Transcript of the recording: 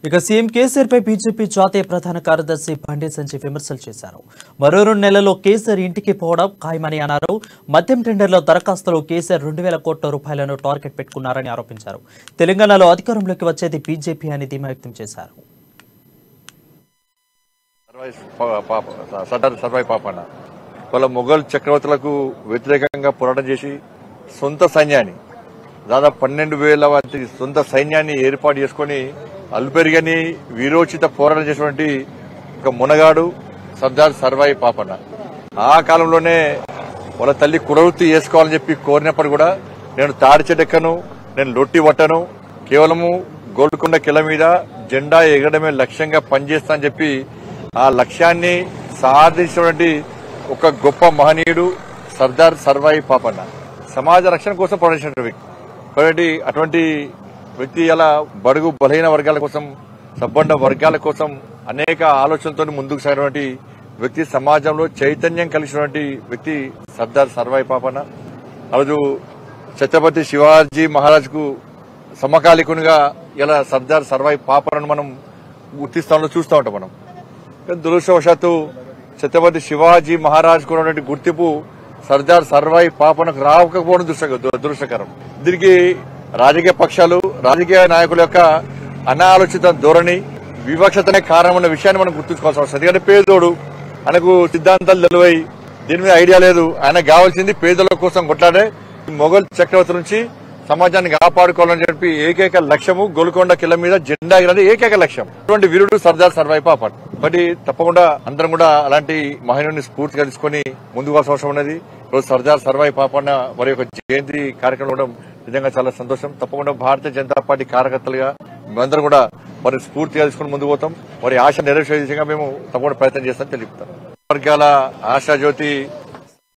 ఇక సీఎం కేసీఆర్ పై బీజేపీ జాతీయ ప్రధాన కార్యదర్శి బండి సంజయ్ విమర్శలు చేశారు. మరో 2 నెలల్లో కేసీఆర్ ఇంటికి పోవడం ఖాయమని అన్నారు. మద్యం టెండర్ల దరఖాస్తులో కేసీఆర్ 2,000 కోట్ల రూపాయలను టార్గెట్ పెట్టుకున్నారని ఆరోపించారు. తెలంగాణలో అధికారంలోకి వచ్చేది బీజేపీ అని ధీమా వ్యక్తం చేశారు. సర్వాయి పాపన్న వాళ్ళ మొఘల్ చక్రవర్తులకు వ్యతిరేకంగా పోరాటం చేసి సొంత సైన్యాన్ని దాదాపు 12,000 మంది సొంత సైన్యాన్ని ఏర్పాటు చేసుకుని అల్పెరిగని వీరోచిత పోరాటం చేసినటువంటి ఒక మునగాడు సర్దార్ సర్వాయి పాపన్న. ఆ కాలంలోనే వాళ్ళ తల్లి కుడవృత్తి చేసుకోవాలని చెప్పి కోరినప్పుడు కూడా నేను తాడి చెట్టెక్కను, నేను లొట్టి పట్టను, కేవలము గోల్కొండ కిల మీద జెండా ఎగరడమే లక్ష్యంగా పనిచేస్తానని చెప్పి ఆ లక్ష్యాన్ని సాధించినటువంటి ఒక గొప్ప మహనీయుడు సర్దార్ సర్వాయి పాపన్న. సమాజ రక్షణ కోసం పోరాడిన వ్యక్తి. కాబట్టి అటువంటి వ్యక్తి అలా బడుగు బలహీన వర్గాల కోసం, సబ్బండ వర్గాల కోసం అనేక ఆలోచనలతో ముందుకు సాగినటువంటి వ్యక్తి, సమాజంలో చైతన్యం కలిసినటువంటి వ్యక్తి సర్దార్ సర్వాయి పాపన్న. ఆ రోజు ఛత్రపతి శివాజీ మహారాజ్కు సమకాలికునిగా ఇలా సర్దార్ సర్వాయి పాపన్నను మనం గుర్తిస్తాంలో చూస్తూ ఉంటాం మనం. దురదృష్టవశాత్తు ఛత్రపతి శివాజీ మహారాజ్ ఉన్నటువంటి గుర్తింపు సర్దార్ సర్వాయి పాపనకు రాకపోవడం దురదృష్టకరం. దీనికి రాజకీయ పక్షాలు, రాజకీయ నాయకుల యొక్క అనాలోచిత ధోరణి, వివక్షతనే కారణమన్న విషయాన్ని మనం గుర్తుంచుకోవాల్సిన అవసరం. ఎందుకంటే పేదోడు, ఆయనకు సిద్ధాంతాలు తెలివై దీని మీద ఐడియా లేదు. ఆయనకు కావాల్సింది పేదల కోసం కొట్లాడే మొఘల్ చక్రవర్తి నుంచి సమాజాన్ని కాపాడుకోవాలని చెప్పి ఏకైక లక్ష్యము గోల్కొండ కిల మీద జెండా ఎగరడం ఏకైక లక్ష్యం. అటువంటి వీరుడు సర్దార్ సర్వాయి పాపన్న. బట్ తప్పకుండా అందరం కూడా అలాంటి మహిళని స్ఫూర్తిగా తీసుకుని ముందుకు అవసరం ఉన్నది. రోజు సర్దార్ సర్వాయి పాపన్న వారి యొక్క జయంతి కార్యక్రమం ఉండడం నిజంగా చాలా సంతోషం. తప్పకుండా భారతీయ జనతా పార్టీ కార్యకర్తలుగా మేమందరం కూడా వారి స్ఫూర్తిగా తీసుకుని ముందుకు పోతాం. వారి ఆశ నెరవేర్చే దిశగా మేము తప్పకుండా ప్రయత్నం చేస్తామని తెలుపుతాం. వర్గాల ఆశాజ్యోతి